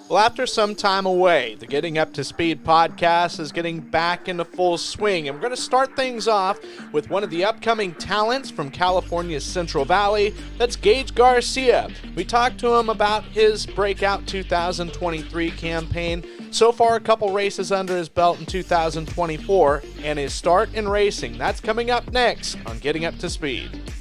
Well, after some time away, the Getting Up to Speed podcast is getting back into full swing. And we're going to start things off with one of the upcoming talents from California's Central Valley. That's Gage Garcia. We talked to him about his breakout 2023 campaign. So far, a couple races under his belt in 2024, and his start in racing. That's coming up next on Getting Up to Speed.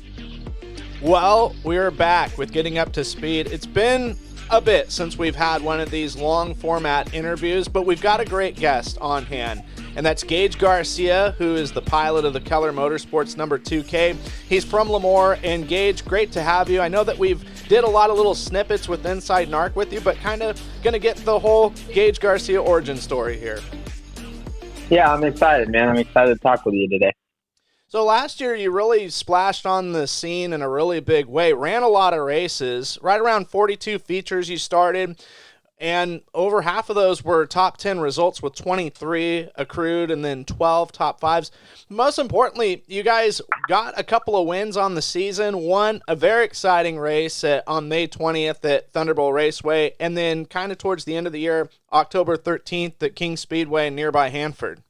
Well, we're back with Getting Up to Speed. It's been a bit since we've had one of these long format interviews, but we've got a great guest on hand, and that's Gage Garcia, who is the pilot of the Keller Motorsports number 2K. He's from Lemoore, and Gage, great to have you. I know that we've did a lot of little snippets with Inside NARC with you, but kind of going to get the whole Gage Garcia origin story here. Yeah, I'm excited, man. I'm excited to talk with you today. So last year you really splashed on the scene in a really big way, ran a lot of races, right around 42 features you started, and over half of those were top 10 results with 23 accrued and then 12 top fives. Most importantly, you guys got a couple of wins on the season, won a very exciting race on May 20th at Thunderbolt Raceway, and then kind of towards the end of the year, October 13th at King Speedway in nearby Hanford.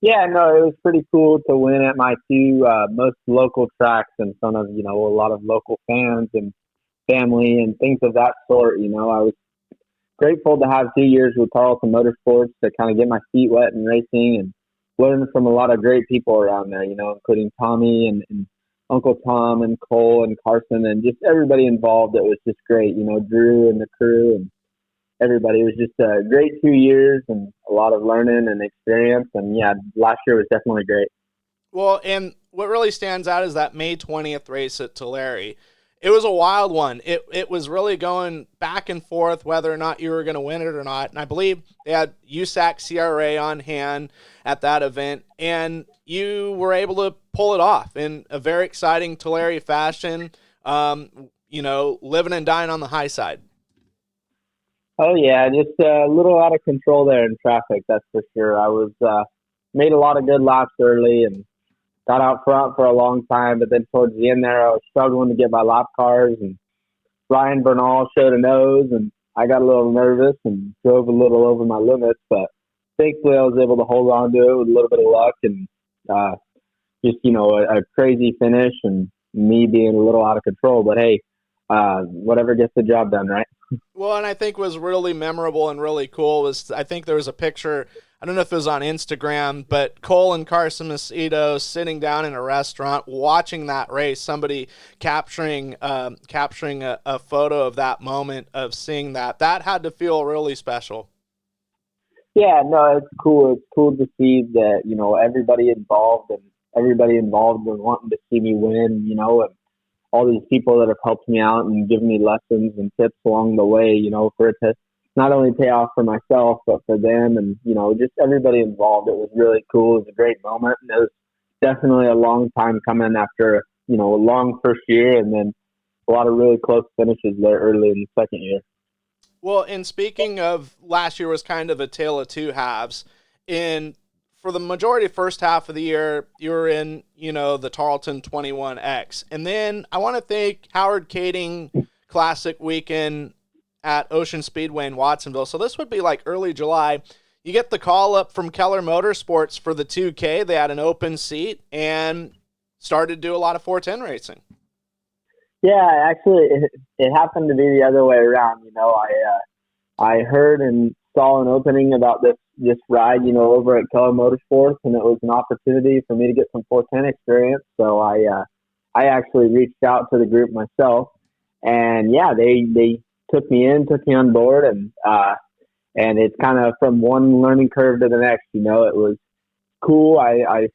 Yeah, no, it was pretty cool to win at my two most local tracks in front of, a lot of local fans and family and things of that sort. I was grateful to have 2 years with Tarleton Motorsports to kind of get my feet wet in racing and learn from a lot of great people around there, including Tommy and Uncle Tom and Cole and Carson and just everybody involved. It was just great, Drew and the crew and everybody. It was just a great 2 years and a lot of learning and experience. And yeah, last year was definitely great. Well, and what really stands out is that May 20th race at Tulare. It was a wild one. It was really going back and forth whether or not you were going to win it or not. And I believe they had USAC CRA on hand at that event, and you were able to pull it off in a very exciting Tulare fashion, living and dying on the high side. Oh yeah, just a little out of control there in traffic, that's for sure. I was made a lot of good laps early and got out front for a long time, but then towards the end there, I was struggling to get my lap cars, and Ryan Bernal showed a nose, and I got a little nervous and drove a little over my limits, but thankfully I was able to hold on to it with a little bit of luck and a crazy finish and me being a little out of control. But hey, whatever gets the job done, right? Well, and I think was really memorable and really cool was I think there was a picture, I don't know if it was on Instagram, but Cole and Carson Macedo sitting down in a restaurant watching that race, somebody capturing a photo of that moment of seeing that. That had to feel really special. Yeah, no, it's cool. It's cool to see that, everybody involved in wanting to see me win, and all these people that have helped me out and given me lessons and tips along the way, for it to not only pay off for myself, but for them and, just everybody involved. It was really cool. It was a great moment. And it was definitely a long time coming after, a long first year and then a lot of really close finishes there early in the second year. Well, and speaking of last year was kind of a tale of two halves. For the majority first half of the year, you were in, the Tarleton 21X. And then I want to thank Howard Kading Classic weekend at Ocean Speedway in Watsonville. So this would be like early July. You get the call up from Keller Motorsports for the 2K. They had an open seat and started to do a lot of 410 racing. Yeah, actually, it happened to be the other way around. I heard and saw an opening about this ride, over at Keller Motorsports, and it was an opportunity for me to get some 410 experience. So I actually reached out to the group myself, and yeah, they took me on board, and it's kind of from one learning curve to the next. It was cool. I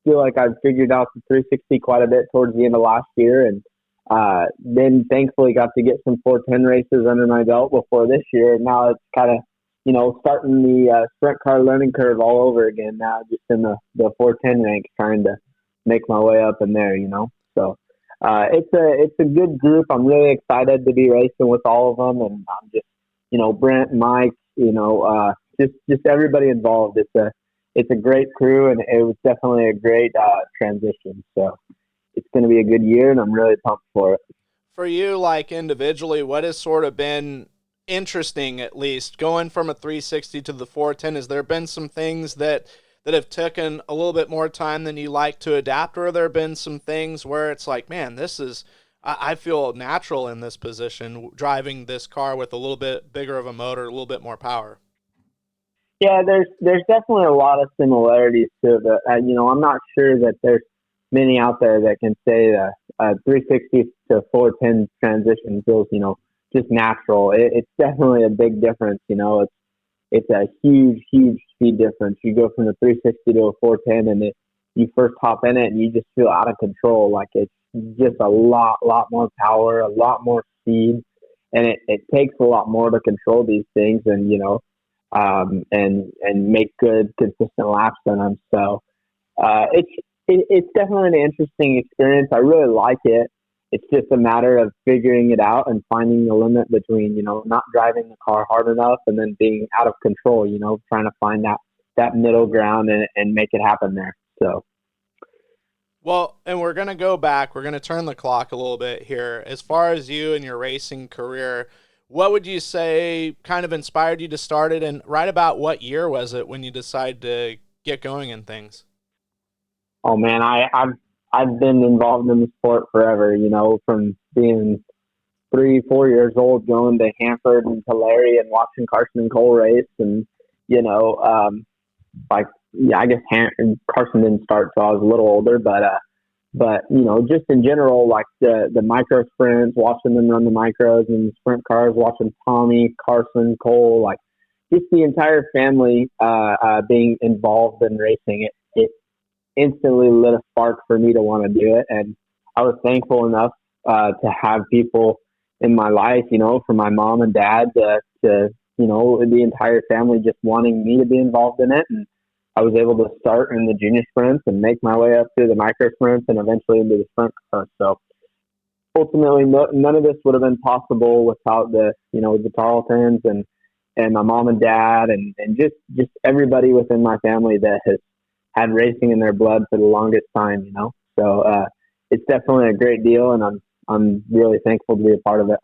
feel like I've figured out the 360 quite a bit towards the end of last year, and then thankfully got to get some 410 races under my belt before this year. And now it's kind of starting the sprint car learning curve all over again now, just in the 410 ranks, trying to make my way up in there, So it's a good group. I'm really excited to be racing with all of them, and I'm just, Brent, Mike, just everybody involved. It's a great crew, and it was definitely a great transition. So it's going to be a good year, and I'm really pumped for it. For you, like individually, what has sort of been interesting, at least going from a 360 to the 410? Has there been some things that have taken a little bit more time than you like to adapt, or have there been some things where it's like, man, this is I feel natural in this position driving this car with a little bit bigger of a motor, a little bit more power? Yeah, there's definitely a lot of similarities to it. I'm not sure that there's many out there that can say that 360 to 410 transition feels, just natural. It's definitely a big difference. It's a huge speed difference. You go from the 360 to a 410, and you first hop in it, and you just feel out of control. Like it's just a lot more power, a lot more speed, and it takes a lot more to control these things, and and make good consistent laps on them. So it's definitely an interesting experience. I really like it. It's just a matter of figuring it out and finding the limit between, not driving the car hard enough and then being out of control, trying to find that middle ground and make it happen there. So. Well, and we're going to go back. We're going to turn the clock a little bit here. As far as you and your racing career, what would you say kind of inspired you to start it? And right about what year was it when you decided to get going in things? Oh man, I've been involved in the sport forever, from being 3-4 years old, going to Hanford and Tulare and watching Carson and Cole race. And, I guess Carson didn't start till I was a little older, but just in general, like the micro sprints, watching them run the micros and sprint cars, watching Tommy, Carson, Cole, like just the entire family, being involved in racing. It instantly lit a spark for me to want to do it. And I was thankful enough to have people in my life, from my mom and dad to the entire family just wanting me to be involved in it. And I was able to start in the junior sprints and make my way up through the micro sprints and eventually into the sprint car. So ultimately, none of this would have been possible without the Tarletons and my mom and dad and just everybody within my family that has had racing in their blood for the longest time, So it's definitely a great deal, and I'm really thankful to be a part of it.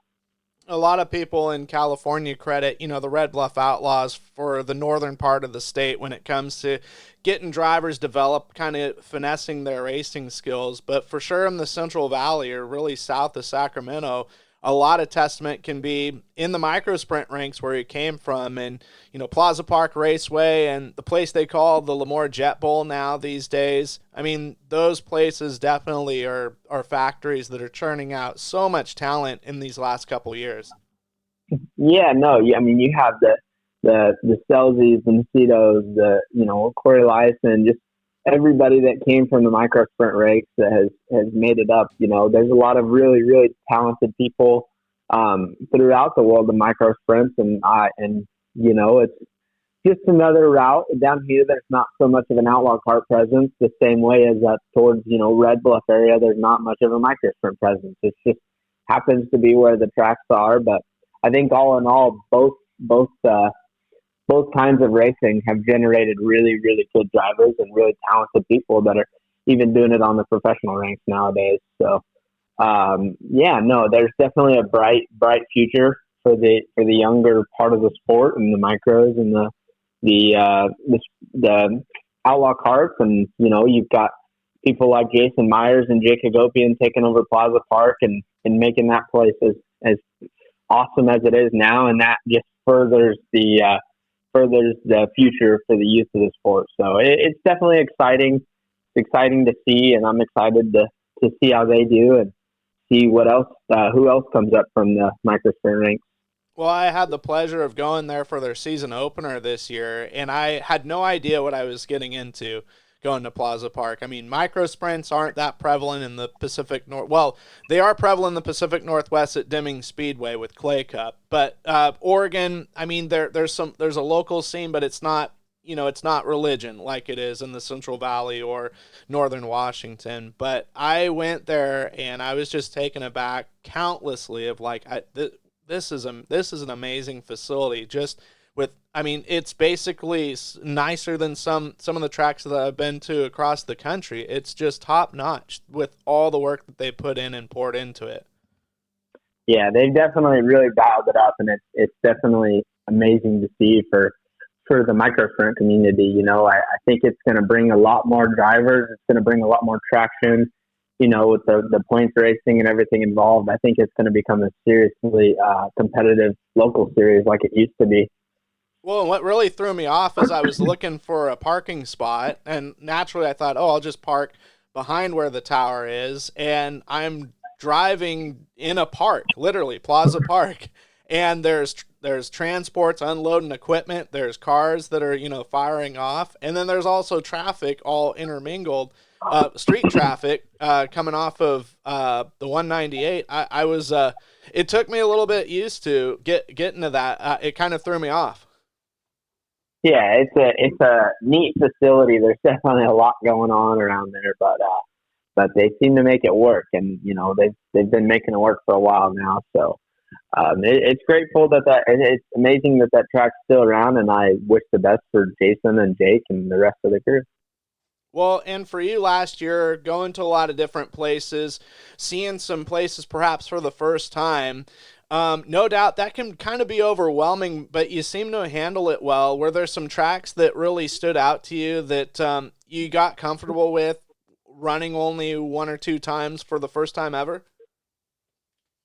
A lot of people in California credit, the Red Bluff Outlaws for the northern part of the state when it comes to getting drivers developed, kind of finessing their racing skills. But for sure in the Central Valley or really south of Sacramento, a lot of testament can be in the micro sprint ranks where he came from, and Plaza Park Raceway and the place they call the Lemoore Jet Bowl now these days. I mean, those places definitely are factories that are churning out so much talent in these last couple years. Yeah, no, I mean, you have the Stelzies, the Macedos, Corey Lyson, just everybody that came from the micro sprint race that has made it up. There's a lot of really, really talented people throughout the world of micro sprints, and it's just another route down here. There's not so much of an outlaw kart presence the same way as up towards Red Bluff area. There's not much of a micro sprint presence. It just happens to be where the tracks are. But I think all in all, both kinds of racing have generated really, really good drivers and really talented people that are even doing it on the professional ranks nowadays. So, there's definitely a bright future for the younger part of the sport and the micros and the outlaw karts. And, you've got people like Jason Myers and Jake Hagopian taking over Plaza Park and making that place as awesome as it is now. And that just furthers the future for the youth of the sport. So it's definitely exciting. It's exciting to see, and I'm excited to see how they do and see what else, who else comes up from the micro sprint ranks. Well, I had the pleasure of going there for their season opener this year, and I had no idea what I was getting into going to Plaza Park. I mean, micro sprints aren't that prevalent in the Pacific North. Well, they are prevalent in the Pacific Northwest at Deming Speedway with Clay Cup, but Oregon, I mean, there's a local scene, but it's not, it's not religion like it is in the Central Valley or Northern Washington. But I went there and I was just taken aback countlessly of like, this is an amazing facility. Just with, I mean, it's basically nicer than some of the tracks that I've been to across the country. It's just top notch with all the work that they put in and poured into it. Yeah, they've definitely really dialed it up, and it's definitely amazing to see for the micro sprint community. I think it's going to bring a lot more drivers. It's going to bring a lot more traction. With the points racing and everything involved, I think it's going to become a seriously competitive local series like it used to be. Well, what really threw me off is I was looking for a parking spot, and naturally I thought, oh, I'll just park behind where the tower is, and I'm driving in a park, literally Plaza Park, and there's transports unloading equipment, there's cars that are firing off, and then there's also traffic all intermingled, street traffic coming off of the 198. I was it took me a little bit used to getting to that. It kind of threw me off. Yeah, it's a neat facility. There's definitely a lot going on around there, but they seem to make it work, and they've been making it work for a while now. So it's grateful it's amazing that track's still around, and I wish the best for Jason and Jake and the rest of the crew. Well, and for you last year, going to a lot of different places, seeing some places perhaps for the first time, no doubt that can kind of be overwhelming, but you seem to handle it well. Were there some tracks that really stood out to you that you got comfortable with running only one or two times for the first time ever?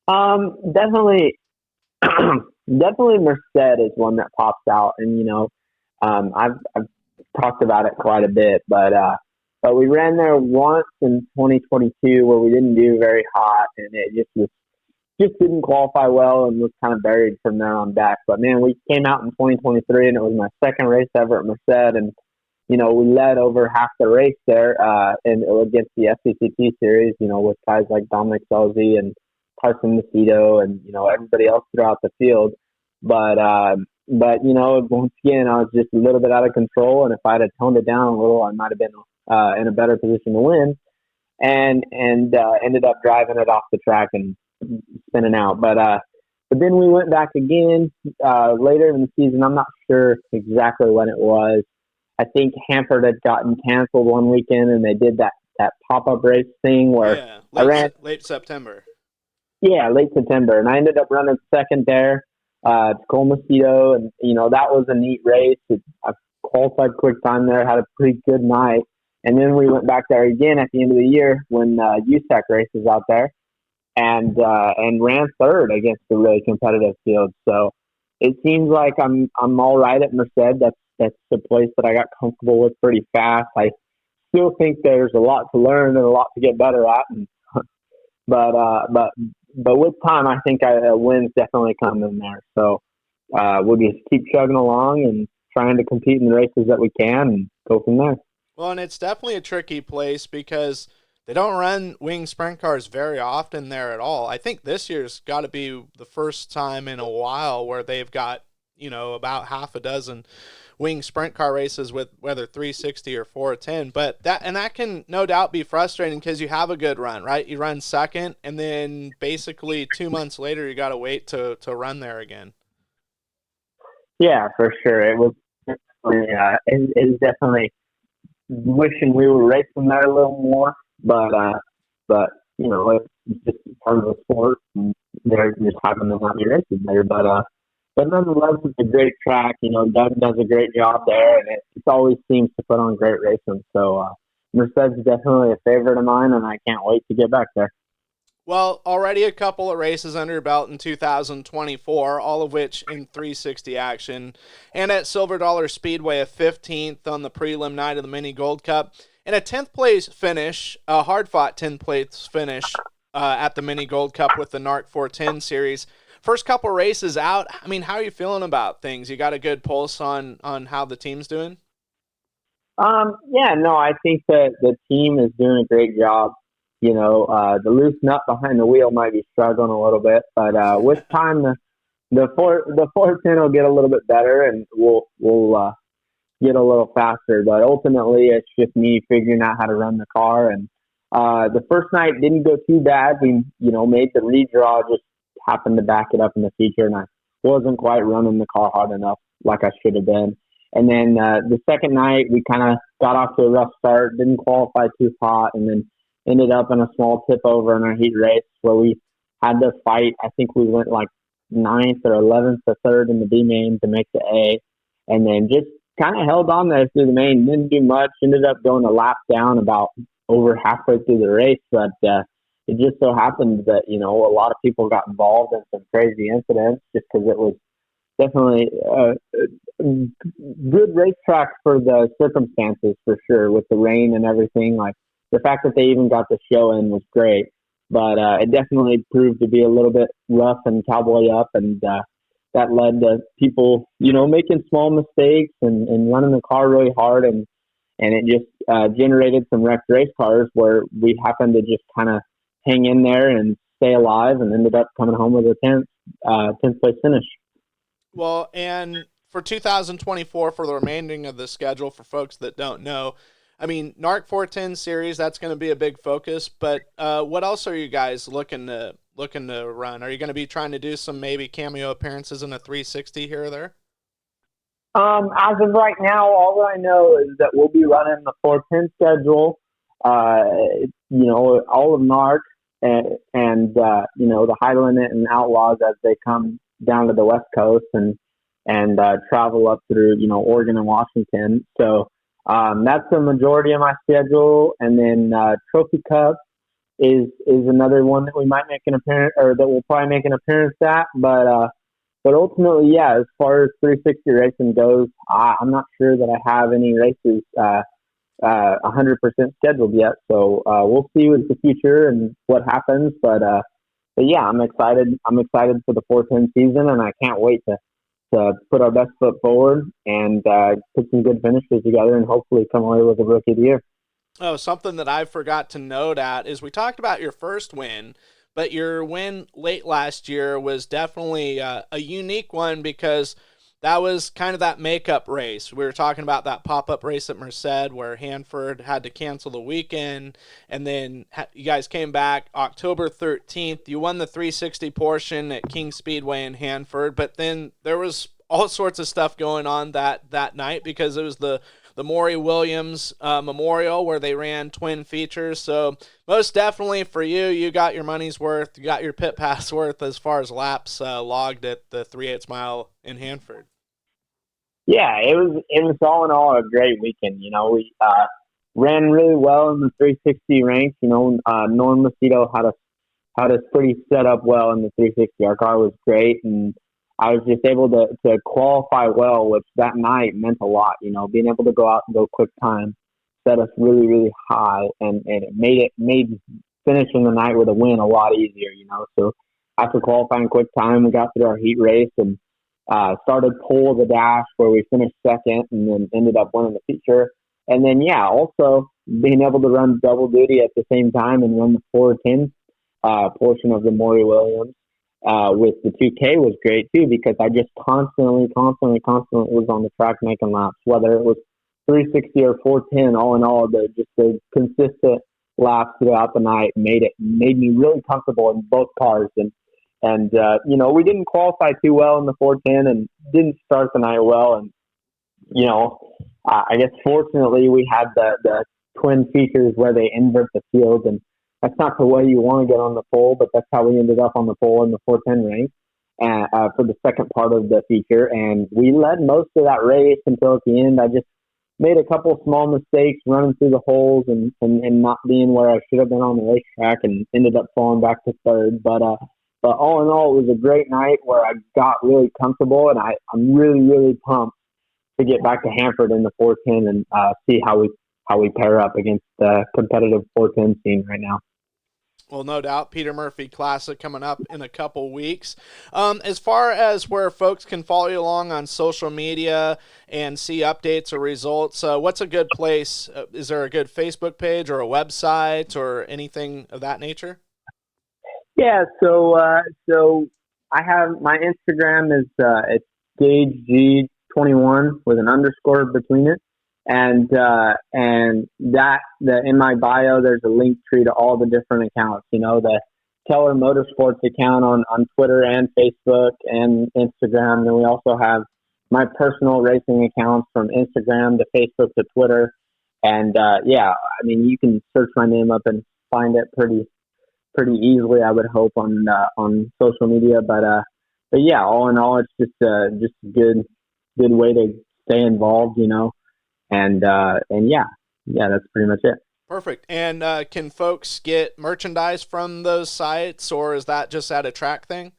Definitely, definitely Merced is one that pops out, and I've talked about it quite a bit, but we ran there once in 2022 where we didn't do very hot, and it just didn't qualify well and was kind of buried from there on back. But man, we came out in 2023, and it was my second race ever at Merced, and we led over half the race there, and against the FCCT series, with guys like Dominic Selzy and Carson Macedo and everybody else throughout the field. But once again, I was just a little bit out of control, and if I'd have toned it down a little, I might have been in a better position to win, and ended up driving it off the track and spinning out. But then we went back again later in the season. I'm not sure exactly when it was. I think Hanford had gotten canceled one weekend, and they did that pop-up race thing where I ran late September. Yeah, late September, and I ended up running second there. Cole Macedo, and that was a neat race. I qualified quick time there, had a pretty good night, and then we went back there again at the end of the year when USAC races out there, and ran third against a really competitive field. So it seems like I'm all right at Merced. That's the place that I got comfortable with pretty fast. I still think there's a lot to learn and a lot to get better at, but with time, I think a win's definitely coming there. So we'll just keep chugging along and trying to compete in the races that we can and go from there. Well, and it's definitely a tricky place because they don't run wing sprint cars very often there at all. I think this year's got to be the first time in a while where they've got, about half a dozen wing sprint car races with whether 360 or 410, but that can no doubt be frustrating because you have a good run, right? You run second, and then basically 2 months later you got to wait to run there again. Yeah, for sure. It was definitely wishing we were racing there a little more, but it's just part of the sport, and there just happen to not be races there, but nonetheless, it's a great track. Doug does a great job there, and it always seems to put on great racing. So Merced's definitely a favorite of mine, and I can't wait to get back there. Well, already a couple of races under your belt in 2024, all of which in 360 action, and at Silver Dollar Speedway, a 15th on the prelim night of the Mini Gold Cup, and a 10th place finish, a hard-fought 10th place finish at the Mini Gold Cup with the NARC 410 series. First couple races out, I mean, how are you feeling about things? You got a good pulse on how the team's doing? Yeah, no, I think that the team is doing a great job. The loose nut behind the wheel might be struggling a little bit, but with time, the 410 will get a little bit better, and we'll get a little faster. But ultimately, it's just me figuring out how to run the car. And the first night didn't go too bad. We made the redraw, just happened to back it up in the feature, and I wasn't quite running the car hard enough like I should have been. And then the second night, we kind of got off to a rough start, didn't qualify too hot, and then ended up in a small tip over in our heat race where we had to fight. I think we went like 9th or 11th or 3rd in the B main to make the A, and then just kind of held on there through the main. Didn't do much. Ended up going a lap down about over halfway through the race, but it just so happened that a lot of people got involved in some crazy incidents just because it was definitely a good racetrack for the circumstances, for sure, with the rain and everything. Like, the fact that they even got the show in was great, but it definitely proved to be a little bit rough and cowboy up, and that led to people, making small mistakes and running the car really hard, and it just generated some wrecked race cars where we happened to just kind of hang in there and stay alive, and ended up coming home with a 10th place finish. Well, and for 2024, for the remaining of the schedule, for folks that don't know, I mean, NARC 410 series, that's going to be a big focus, but what else are you guys looking to run? Are you going to be trying to do some maybe cameo appearances in a 360 here or there? As of right now, all I know is that we'll be running the 410 schedule, all of NARC and the High Limit and Outlaws as they come down to the West Coast and travel up through, Oregon and Washington. So that's the majority of my schedule. And then Trophy Cup is another one that we might make an appearance, or that we'll probably make an appearance at. But ultimately, yeah, as far as 360 racing goes, I'm not sure that I have any races 100% scheduled yet. So we'll see with the future and what happens. But yeah, I'm excited. I'm excited for the 410 season, and I can't wait to put our best foot forward and put some good finishes together and hopefully come away with a rookie of the year. Oh, something that I forgot to note at is we talked about your first win, but your win late last year was definitely a unique one because that was kind of that makeup race. We were talking about that pop-up race at Merced where Hanford had to cancel the weekend, and then you guys came back October 13th. You won the 360 portion at King Speedway in Hanford, but then there was all sorts of stuff going on that night because it was the Maury Williams Memorial where they ran twin features. So most definitely for you, you got your money's worth. You got your pit pass worth as far as laps logged at the 3/8 mile in Hanford. Yeah, it was all in all a great weekend. We ran really well in the 360 ranks. Norm Macedo had us pretty set up well in the 360. Our car was great, and I was just able to qualify well, which that night meant a lot. Being able to go out and go quick time set us really, really high, and it made finishing the night with a win a lot easier. So after qualifying quick time, we got through our heat race and started pole of the dash where we finished second and then ended up winning the feature. And then, yeah, also being able to run double duty at the same time and run the 410 portion of the Maury Williams with the 2K was great too, because I just constantly was on the track making laps, whether it was 360 or 410. All in all, the consistent laps throughout the night made me really comfortable in both cars. And we didn't qualify too well in the 410 and didn't start the night well. And, I guess fortunately we had the twin features where they invert the field, and that's not the way you want to get on the pole, but that's how we ended up on the pole in the 410 rank for the second part of the feature. And we led most of that race until at the end. I just made a couple small mistakes running through the holes and not being where I should have been on the racetrack, and ended up falling back to third. But all in all, it was a great night where I got really comfortable, and I'm really, really pumped to get back to Hanford in the 410 and see how we pair up against the competitive 410 scene right now. Well, no doubt. Peter Murphy Classic coming up in a couple weeks. As far as where folks can follow you along on social media and see updates or results, what's a good place? Is there a good Facebook page or a website or anything of that nature? Yeah, so I have my Instagram is it's GageG21 with an underscore between it, and that in my bio there's a link tree to all the different accounts. The Keller Motorsports account on Twitter and Facebook and Instagram. Then we also have my personal racing accounts from Instagram to Facebook to Twitter, and you can search my name up and find it pretty pretty easily, I would hope, on social media. But yeah, all in all, it's just a good way to stay involved, and yeah, that's pretty much it. Perfect. And can folks get merchandise from those sites, or is that just at a track thing?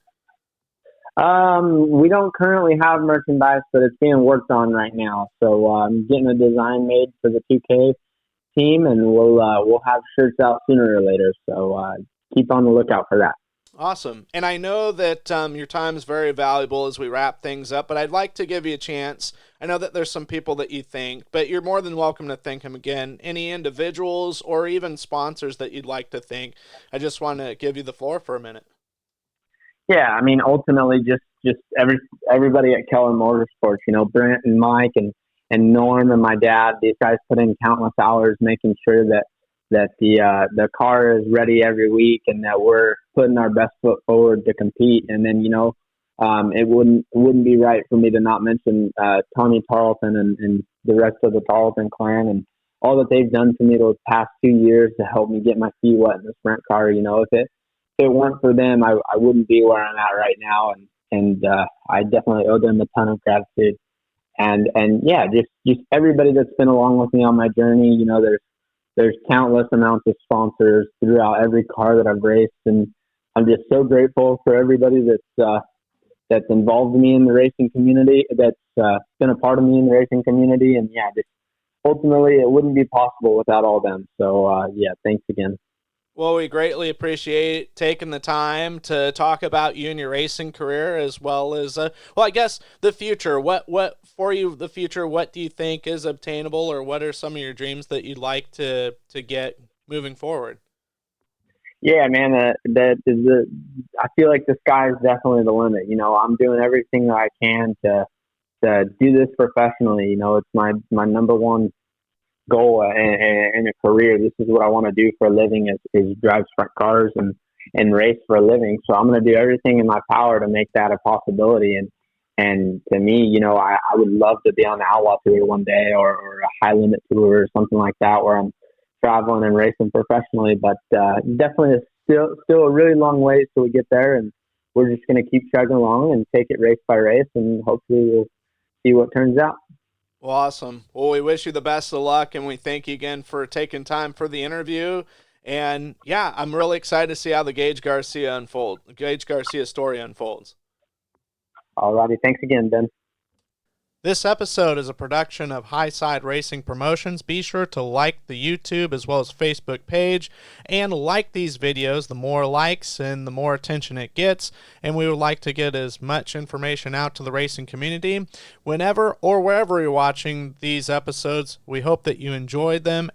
We don't currently have merchandise, but it's being worked on right now. So I'm getting a design made for the 2K team, and we'll have shirts out sooner or later. So keep on the lookout for that. Awesome. And I know that your time is very valuable as we wrap things up, but I'd like to give you a chance. I know that there's some people that you thank, but you're more than welcome to thank them again. Any individuals or even sponsors that you'd like to thank, I just want to give you the floor for a minute. Yeah, I mean, ultimately, just everybody at Keller Motorsports, Brent and Mike and Norm and my dad. These guys put in countless hours making sure that the car is ready every week and that we're putting our best foot forward to compete. And then it wouldn't be right for me to not mention Tony Tarleton and the rest of the Tarleton clan and all that they've done for me those past 2 years to help me get my feet wet in the sprint car. If it weren't for them, I wouldn't be where I'm at right now, and I definitely owe them a ton of gratitude. And yeah, just everybody that's been along with me on my journey. There's countless amounts of sponsors throughout every car that I've raced, and I'm just so grateful for everybody that's involved me in the racing community, that's been a part of me in the racing community, and yeah, just ultimately it wouldn't be possible without all them. So yeah, thanks again. Well, we greatly appreciate taking the time to talk about you and your racing career, as well as, I guess the future. What for you, the future? What do you think is obtainable, or what are some of your dreams that you'd like to get moving forward? Yeah, man, I feel like the sky is definitely the limit. I'm doing everything that I can to do this professionally. It's my number one goal in a career. This is what I want to do for a living, is drive sprint cars and race for a living. So I'm going to do everything in my power to make that a possibility. And to me, I would love to be on the Outlaw Tour one day, or a high limit tour or something like that, where I'm traveling and racing professionally. But definitely still a really long ways till we get there, and we're just going to keep chugging along and take it race by race, and hopefully we'll see what turns out. Well, awesome. Well, we wish you the best of luck, and we thank you again for taking time for the interview. And yeah, I'm really excited to see how the Gage Garcia story unfolds. Alrighty, thanks again, Ben. This episode is a production of Highside Racing Promotions. Be sure to like the YouTube as well as Facebook page, and like these videos. The more likes and the more attention it gets, and we would like to get as much information out to the racing community. Whenever or wherever you're watching these episodes, we hope that you enjoyed them